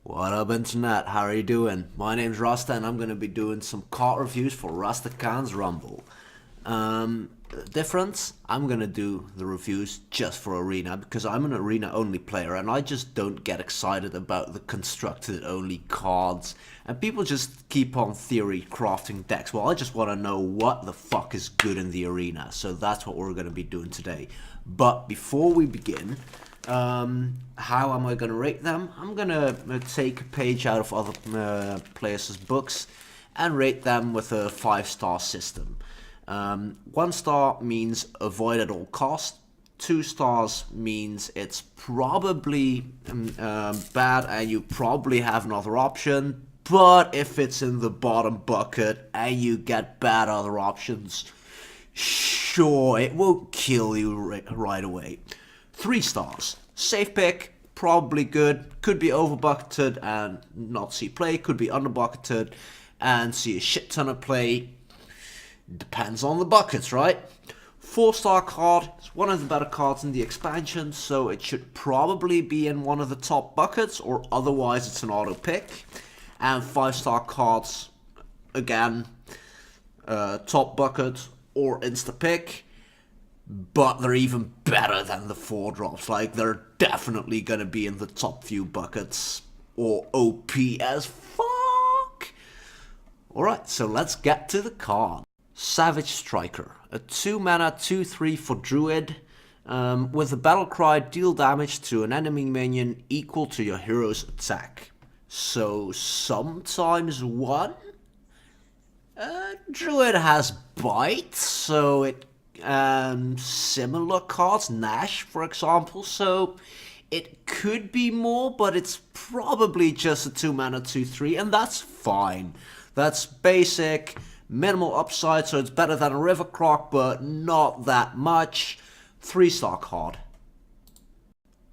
What up, internet? How are you doing? My name's Rasta, and I'm gonna be doing some card reviews for Rastakahn's Rumble. Difference? I'm gonna do the reviews just for Arena because I'm an Arena only player, and I just don't get excited about the constructed only cards. And people just keep on theory crafting decks. Well, I just want to know what the fuck is good in the Arena, so that's what we're gonna be doing today. But before we begin, how am I going to rate them? I'm going to take a page out of other players' books and rate them with a 5-star system. 1 star means avoid at all cost. 2 stars means it's probably bad and you probably have another option. But if it's in the bottom bucket and you get bad other options, sure, it won't kill you right away. 3 stars. Safe pick, probably good. Could be overbucketed and not see play. Could be underbucketed and see a shit ton of play. Depends on the buckets, right? 4-star card. It's one of the better cards in the expansion, so it should probably be in one of the top buckets, or otherwise it's an auto pick. And 5-star cards, again, top bucket or insta pick. But they're even better than the 4 drops. Like, they're definitely gonna be in the top few buckets. Or OP as fuck. Alright, so let's get to the card. Savage Striker. A 2-mana 2/3 for Druid. With a battle cry, deal damage to an enemy minion equal to your hero's attack. So, sometimes 1. Druid has Bite, so it similar cards, Nash for example, so it could be more, but it's probably just a 2-mana 2/3, and that's fine. That's basic, minimal upside, so it's better than a River Croc, but not that much. 3-star card.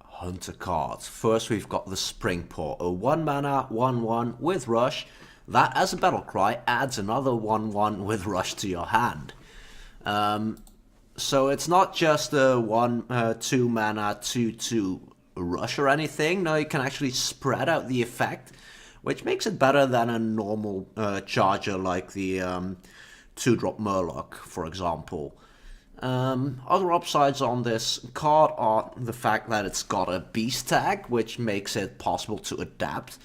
Hunter cards. First we've got the Springpour, a 1-mana 1/1 with Rush that, as a battle cry, adds another 1/1 with Rush to your hand. So it's not just a 2-mana 2/2 rush or anything. No, you can actually spread out the effect, which makes it better than a normal charger like the 2-drop Murloc, for example. Other upsides on this card are the fact that it's got a beast tag, which makes it possible to adapt.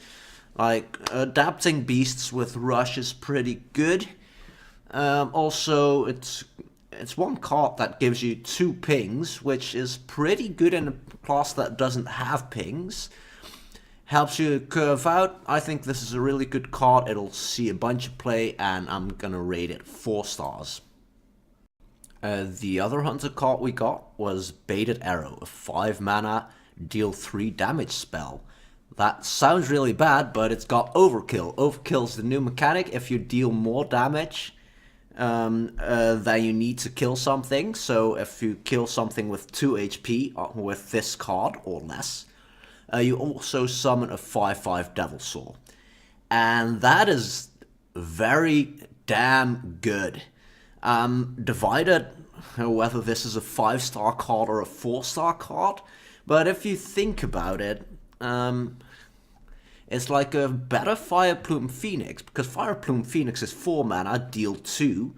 Like, adapting beasts with rush is pretty good. Also, it's one card that gives you 2 pings, which is pretty good in a class that doesn't have pings. Helps you curve out. I think this is a really good card. It'll see a bunch of play, and I'm gonna rate it 4 stars. The other Hunter card we got was Baited Arrow, a 5-mana deal 3 damage spell. That sounds really bad, but it's got Overkill. Overkill's the new mechanic. If you deal more damage that you need to kill something. So if you kill something with 2 HP with this card or less, you also summon a 5/5 Devil Saw. And that is very damn good. Divided whether this is a 5-star card or a 4-star card, but if you think about it, it's like a better Fireplume Phoenix, because Fireplume Phoenix is 4 mana, deal 2,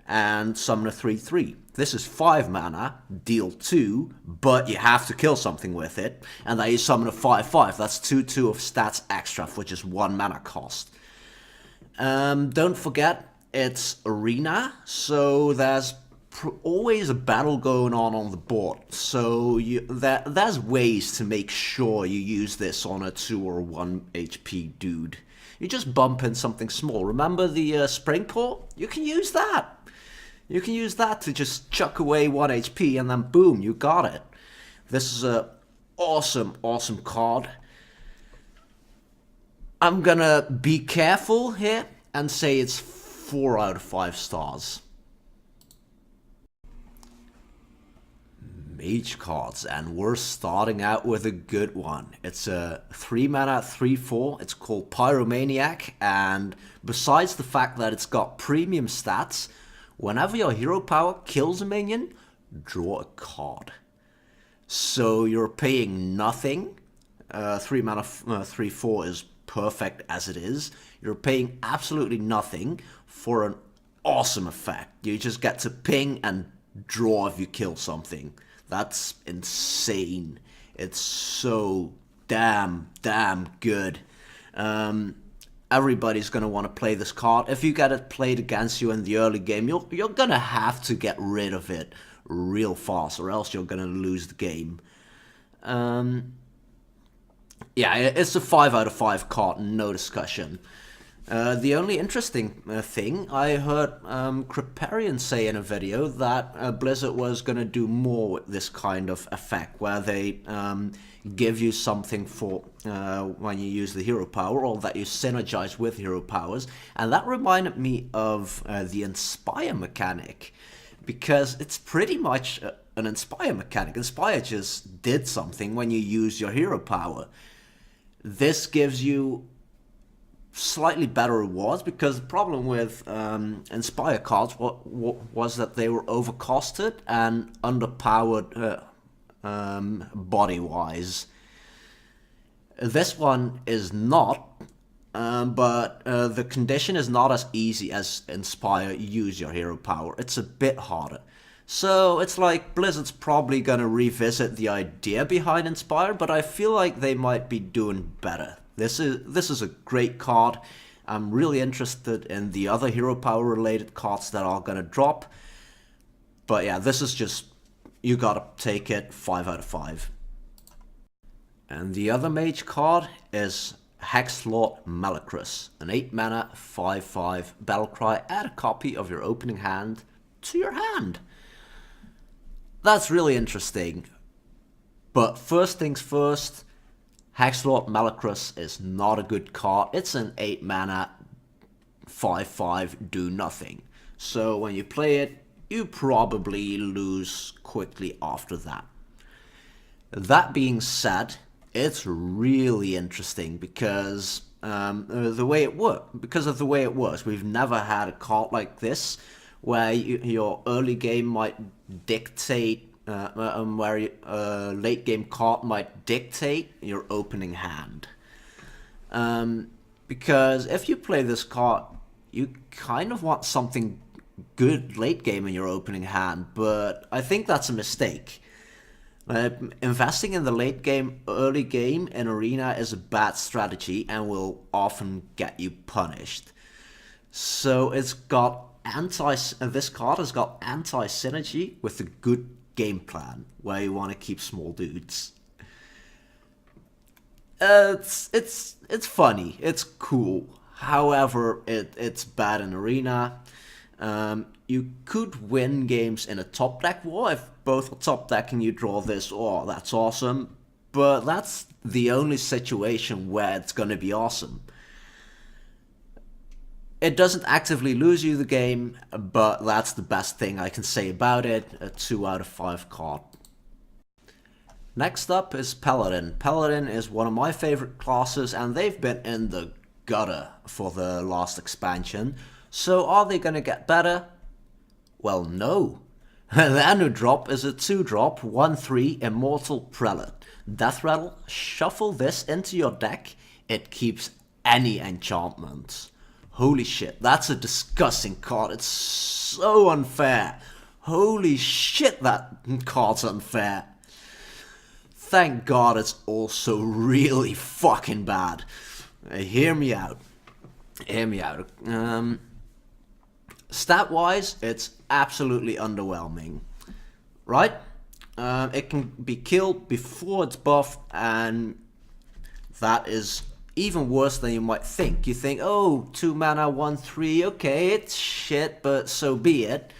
and summon a 3/3. This is 5 mana, deal 2, but you have to kill something with it, and then you summon a 5/5. That's 2/2 of stats extra for just 1 mana cost. Don't forget, it's Arena, so there's always a battle going on the board, so there's ways to make sure you use this on a 2 or 1 HP dude. You just bump in something small. Remember the Springpour? You can use that. You can use that to just chuck away 1 HP, and then boom, you got it. This is a awesome card. I'm gonna be careful here and say it's 4 out of 5 stars. Mage cards, and we're starting out with a good one. It's a 3-mana 3/4. It's called Pyromaniac, and besides the fact that it's got premium stats, whenever your hero power kills a minion, draw a card. So you're paying nothing 3 mana 3/4 is perfect as it is. You're paying absolutely nothing for an awesome effect. You just get to ping and draw if you kill something. That's insane. It's so damn good. Everybody's going to want to play this card. If you get it played against you in the early game, you're going to have to get rid of it real fast, or else you're going to lose the game. Yeah, it's a 5 out of 5 card, no discussion. The only interesting thing, I heard Kriparian say in a video that Blizzard was going to do more with this kind of effect, where they give you something for when you use the hero power, or that you synergize with hero powers. And that reminded me of the Inspire mechanic, because it's pretty much an Inspire mechanic. Inspire just did something when you use your hero power. This gives you slightly better rewards, because the problem with Inspire cards was that they were overcosted and underpowered body-wise. This one is not, but the condition is not as easy as Inspire use your hero power. It's a bit harder. So it's like Blizzard's probably going to revisit the idea behind Inspire, but I feel like they might be doing better. This is a great card. I'm really interested in the other hero power related cards that are going to drop. But yeah, this is just, you gotta take it, 5 out of 5. And the other mage card is Hexlord Malacrus, an 8 mana 5/5 battlecry. Add a copy of your opening hand to your hand. That's really interesting. But first things first, Hexlord Malacrus is not a good card. It's an 8 mana 5/5 do nothing. So when you play it, you probably lose quickly after that. That being said, it's really interesting because of the way it works. We've never had a card like this where your early game might dictate, where a late game card might dictate your opening hand. Because if you play this card, you kind of want something good late game in your opening hand, but I think that's a mistake. Investing in the late game, early game in Arena is a bad strategy and will often get you punished. So it's got this card has got anti-synergy with a good game plan where you want to keep small dudes. It's funny, it's cool. However, it's bad in Arena. You could win games in a top deck war. If both are top deck and you draw this, that's awesome. But that's the only situation where it's going to be awesome. It doesn't actively lose you the game, but that's the best thing I can say about it. A 2 out of 5 card. Next up is Paladin. Paladin is one of my favorite classes, and they've been in the gutter for the last expansion. So are they going to get better? Well, no. Their new drop is a 2-drop, 1/3 Immortal Prelate. Death Rattle, shuffle this into your deck. It keeps any enchantments. Holy shit, that's a disgusting card. It's so unfair. Holy shit, that card's unfair. Thank God it's also really fucking bad. Hear me out. Hear me out. Stat-wise, it's absolutely underwhelming. Right? It can be killed before it's buffed, and that is even worse than you might think. You think, oh, 2 mana, 1/3, okay, it's shit, but so be it.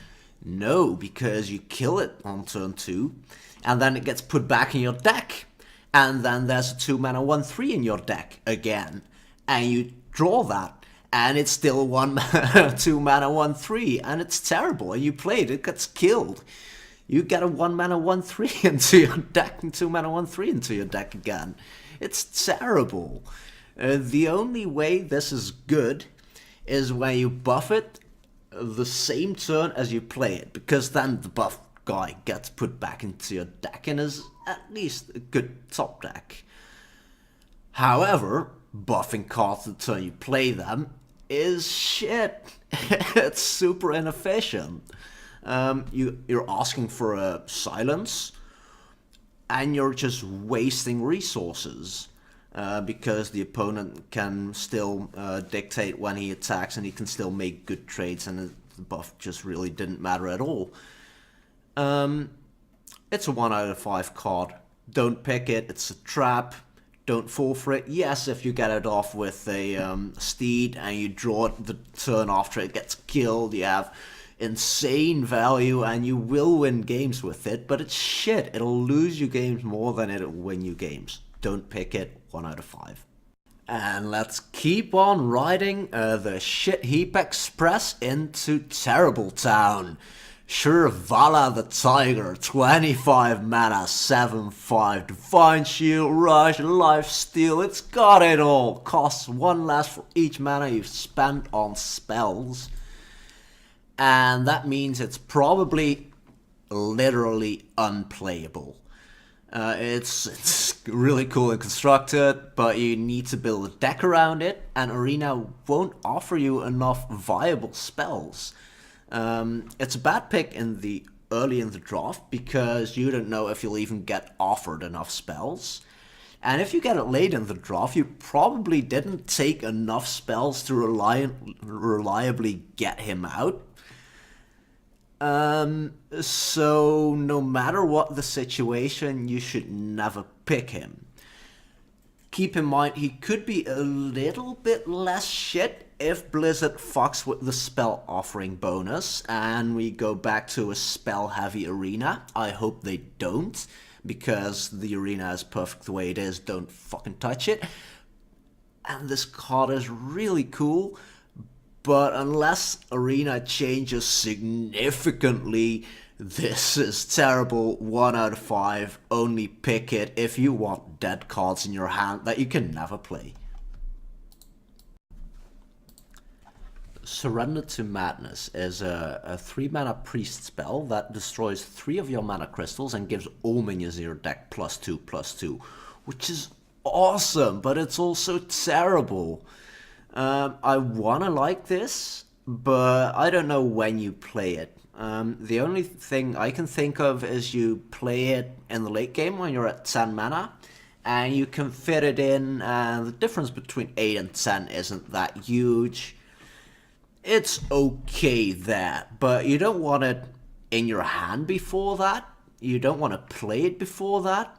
No, because you kill it on turn 2, and then it gets put back in your deck. And then there's a 2 mana, 1/3 in your deck again. And you draw that, and it's still 2 mana, 1/3, and it's terrible. And you play it, it gets killed. You get a 1 mana, 1/3 into your deck, and 2 mana, 1/3 into your deck again. It's terrible. The only way this is good is when you buff it the same turn as you play it, because then the buff guy gets put back into your deck and is at least a good top deck. However, buffing cards the turn you play them is shit. It's super inefficient. You're asking for a silence, and you're just wasting resources. Because the opponent can still dictate when he attacks, and he can still make good trades, and the buff just really didn't matter at all. It's a 1 out of 5 card. Don't pick it, it's a trap. Don't fall for it. Yes, if you get it off with a steed and you draw it the turn after it gets killed, you have insane value and you will win games with it, but it's shit. It'll lose you games more than it'll win you games. Don't pick it. 1 out of 5. And let's keep on riding the shit heap express into Terrible Town. Sure, Vala the Tiger, 25 mana, 7/5, Divine Shield, Rush, Lifesteal, it's got it all. Costs 1 less for each mana you've spent on spells. And that means it's probably literally unplayable. It's really cool and constructed, but you need to build a deck around it, and Arena won't offer you enough viable spells. It's a bad pick early in the draft because you don't know if you'll even get offered enough spells. And if you get it late in the draft, you probably didn't take enough spells to reliably get him out. So no matter what the situation, you should never pick him. Keep in mind, he could be a little bit less shit if Blizzard fucks with the spell offering bonus and we go back to a spell heavy arena. I hope they don't, because the arena is perfect the way it is. Don't fucking touch it. And this card is really cool. But unless Arena changes significantly, this is terrible. 1 out of 5. Only pick it if you want dead cards in your hand that you can never play. Surrender to Madness is a 3 mana priest spell that destroys 3 of your mana crystals and gives all minions in your deck +2/+2, which is awesome, but it's also terrible. I wanna like this, but I don't know when you play it. The only thing I can think of is you play it in the late game when you're at 10 mana, and you can fit it in, and the difference between 8 and 10 isn't that huge. It's okay there, but you don't want it in your hand before that. You don't want to play it before that,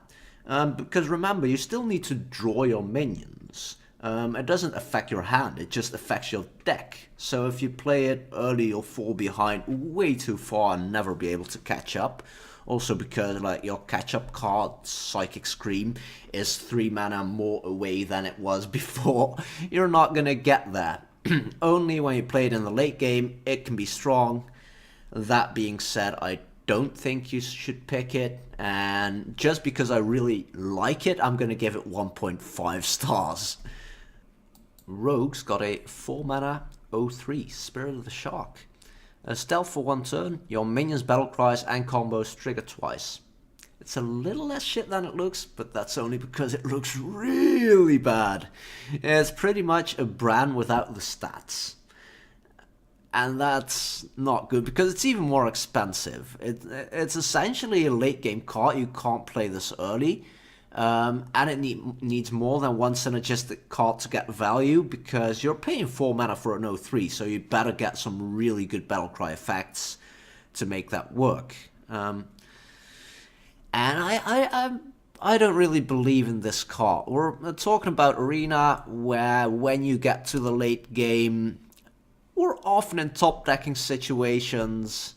because remember, you still need to draw your minions. It doesn't affect your hand, it just affects your deck. So if you play it early, you'll fall behind way too far and never be able to catch up. Also because like your catch-up card, Psychic Scream, is 3 mana more away than it was before. You're not gonna get that. Only when you play it in the late game, it can be strong. That being said, I don't think you should pick it, and just because I really like it, I'm gonna give it 1.5 stars. Rogue's got a 4 mana 0/3 Spirit of the Shark. A stealth for 1 turn, your minions' battle cries and combos trigger twice. It's a little less shit than it looks, but that's only because it looks really bad. It's pretty much a brand without the stats. And that's not good because it's even more expensive. It's essentially a late game card. You can't play this early. And it needs more than one synergistic card to get value because you're paying 4 mana for an 0/3, so you better get some really good battlecry effects to make that work. And I don't really believe in this card. We're talking about Arena, where when you get to the late game, we're often in top decking situations.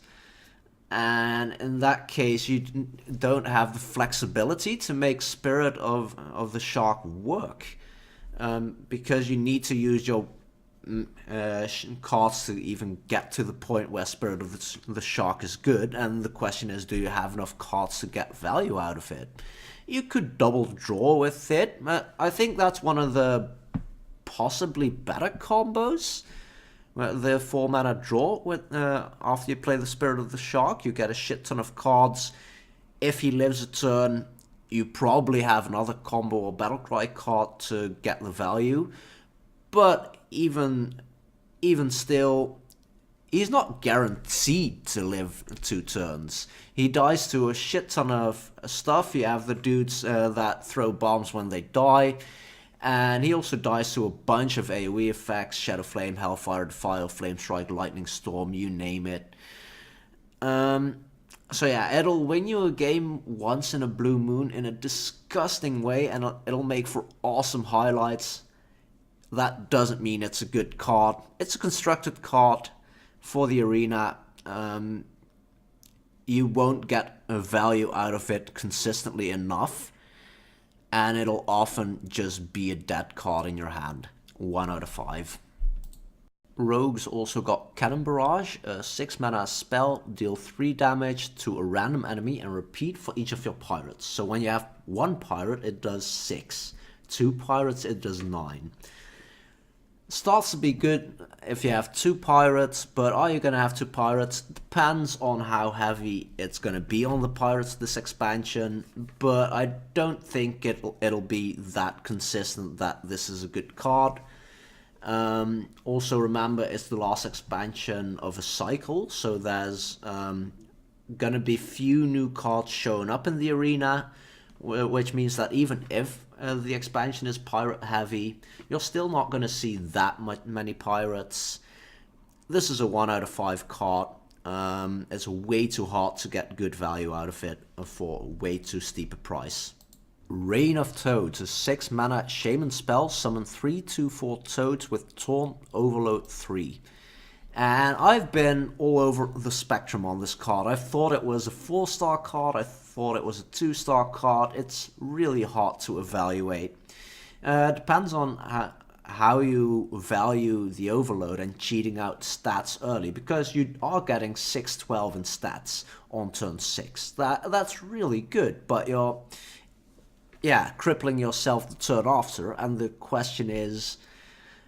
And in that case, you don't have the flexibility to make Spirit of the Shark work. Because you need to use your cards to even get to the point where Spirit of the Shark is good. And the question is, do you have enough cards to get value out of it? You could double draw with it. I think that's one of the possibly better combos. The 4 mana draw with after you play the Spirit of the Shark, you get a shit ton of cards. If he lives a turn, you probably have another combo or Battlecry card to get the value. But even still, he's not guaranteed to live 2 turns. He dies to a shit ton of stuff. You have the dudes that throw bombs when they die. And he also dies to a bunch of AoE effects. Shadow Flame, Hellfire, Defile, Flame Strike, Lightning Storm, you name it. So yeah, it'll win you a game once in a blue moon in a disgusting way, and it'll make for awesome highlights. That doesn't mean it's a good card. It's a constructed card for the arena. You won't get a value out of it consistently enough, and it'll often just be a dead card in your hand. 1 out of 5. Rogues also got Cannon Barrage, a 6 mana spell, deal 3 damage to a random enemy and repeat for each of your pirates. So when you have 1 pirate, it does 6. 2 pirates, it does 9. Starts to be good if you have 2 pirates, but are you going to have 2 pirates? Depends on how heavy it's going to be on the pirates this expansion, but I don't think it'll be that consistent that this is a good card. Also remember, it's the last expansion of a cycle, so there's gonna be few new cards showing up in the arena, which means that even if the expansion is pirate heavy, you're still not gonna see that many pirates. This is a 1 out of 5 card. It's way too hard to get good value out of it for way too steep a price. Reign of Toads, a 6 mana Shaman spell, summon 3/2/4 toads with Taunt Overload 3. And I've been all over the spectrum on this card. I thought it was a 4-star card, I thought it was a 2-star card. It's really hard to evaluate. Depends on how you value the overload and cheating out stats early, because you are getting 6/12 in stats on turn 6. That's really good, but you're crippling yourself the turn after, and the question is,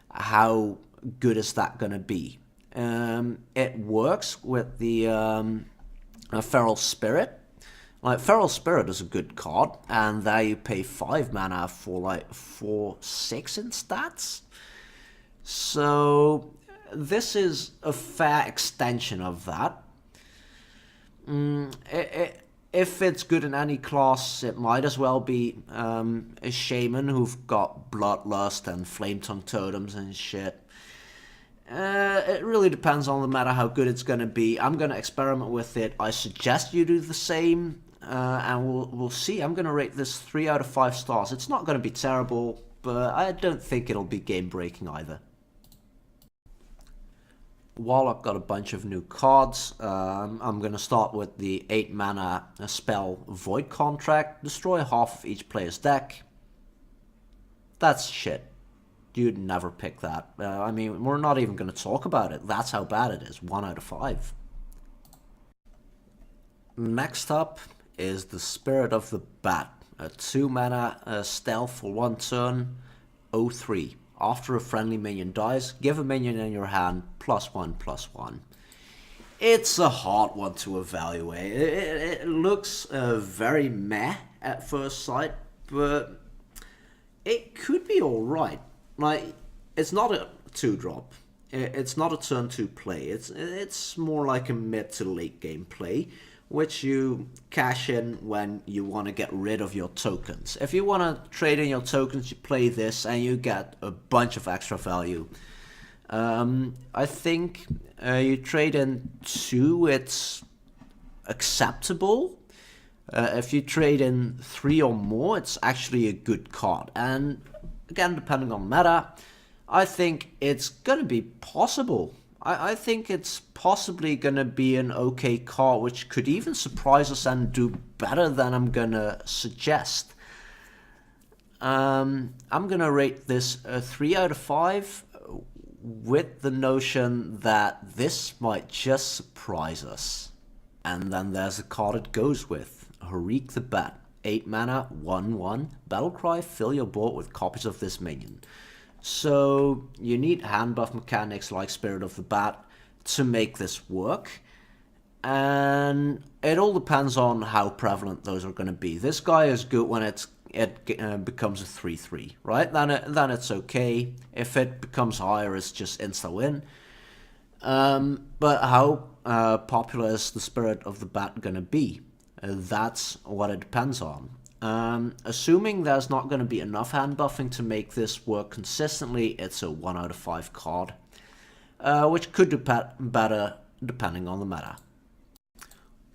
how good is that going to be? It works with the Feral Spirit. Like, Feral Spirit is a good card, and there you pay 5 mana for like 4/6 in stats. So this is a fair extension of that. If it's good in any class, it might as well be a Shaman who've got Bloodlust and Flame Tongue Totems and shit. It really depends on the meta how good it's going to be. I'm going to experiment with it. I suggest you do the same, and we'll see. I'm going to rate this 3 out of 5 stars. It's not going to be terrible, but I don't think it'll be game-breaking either. Warlock got a bunch of new cards. I'm going to start with the 8 mana spell Void Contract. Destroy half of each player's deck. That's shit. You'd never pick that. I mean, we're not even going to talk about it. That's how bad it is. 1 out of 5. Next up is the Spirit of the Bat. A 2 mana stealth for 1 turn. 0/3. After a friendly minion dies, give a minion in your hand +1/+1. It's a hard one to evaluate. It looks very meh at first sight, but it could be alright. Like, it's not a 2-drop. It's not a turn 2 play. It's more like a mid to late game play, which you cash in when you want to get rid of your tokens. If you want to trade in your tokens, you play this and you get a bunch of extra value. I think you trade in 2, it's acceptable. If you trade in 3 or more, it's actually a good card. And again, depending on meta, I think it's going to be possible. I think it's possibly going to be an okay card, which could even surprise us and do better than I'm going to suggest. I'm going to rate this a 3 out of 5 with the notion that this might just surprise us. And then there's the card it goes with, Edie the Bat. 8 mana, 1/1, Battlecry, fill your board with copies of this minion. So you need hand buff mechanics like Spirit of the Bat to make this work. and it all depends on how prevalent those are going to be. This guy is good when it becomes a 3-3, right? Then it's okay. If it becomes higher, it's just insta-win. But how popular is the Spirit of the Bat going to be? That's what it depends on. Assuming there's not going to be enough hand buffing to make this work consistently, it's a 1 out of 5 card, which could do better depending on the meta.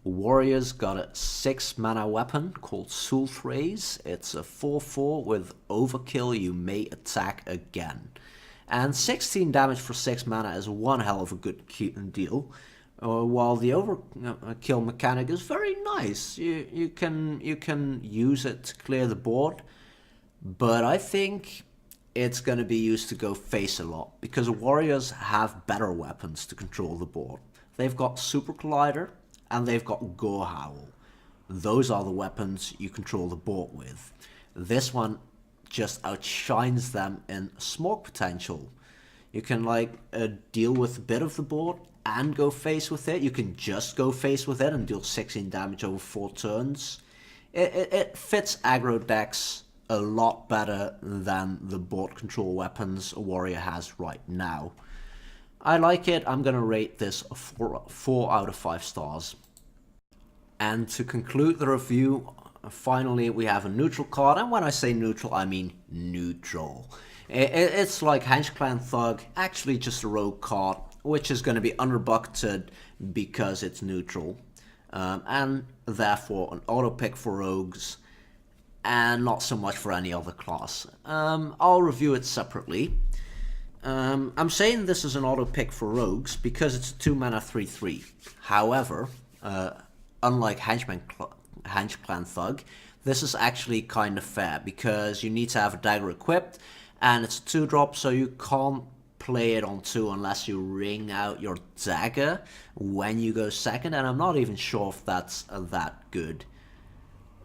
Warriors got a 6 mana weapon called Sioux. It's a 4/4 with overkill, you may attack again. And 16 damage for 6 mana is one hell of a good deal. While the overkill mechanic is very nice, you can use it to clear the board, but I think it's going to be used to go face a lot, because warriors have better weapons to control the board. They've got Super Collider and they've got Gore Howl. Those are the weapons you control the board with. This one just outshines them in smoke potential. You can deal with a bit of the board and go face with it. You can just go face with it and deal 16 damage over 4 turns. It fits aggro decks a lot better than the board control weapons a warrior has right now. I like it. I'm going to rate this a 4 out of 5 stars. And to conclude the review, finally we have a neutral card, and when I say neutral, I mean neutral. It's like Henge Clan Thug, actually just a rogue card, which is going to be underbucketed because it's neutral, and therefore an auto pick for rogues, and not so much for any other class. I'll review it separately. I'm saying this is an auto pick for rogues because it's a 2 mana 3/3. However, unlike Henge Clan Thug, this is actually kind of fair because you need to have a dagger equipped, and it's a 2-drop, so you can't play it on 2 unless you ring out your dagger when you go second, and I'm not even sure if that's that good.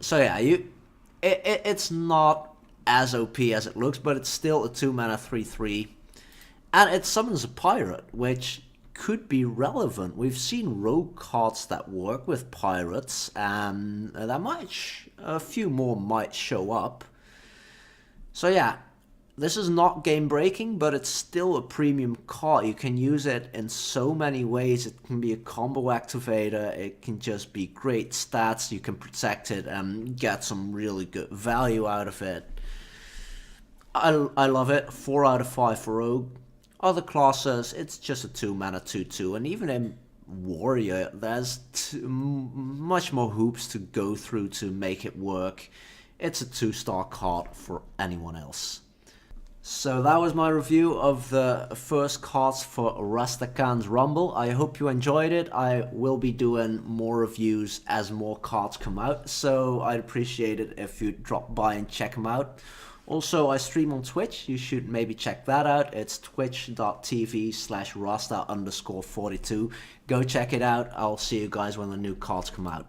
So yeah, it's not as OP as it looks, but it's still a 2 mana 3/3, and it summons a pirate, which could be relevant. We've seen rogue cards that work with pirates, and a few more might show up. So yeah, this is not game breaking, but it's still a premium card. You can use it in so many ways. It can be a combo activator, it can just be great stats, you can protect it and get some really good value out of it. I love it. 4 out of 5 for rogue. Other classes, it's just a 2 mana 2/2, and even in warrior, there's much more hoops to go through to make it work. It's a 2-star card for anyone else. So that was my review of the first cards for Rastakahn's Rumble. I hope you enjoyed it. I will be doing more reviews as more cards come out, so I'd appreciate it if you drop by and check them out. Also, I stream on Twitch. You should maybe check that out. It's twitch.tv/Rasta_42. Go check it out. I'll see you guys when the new cards come out.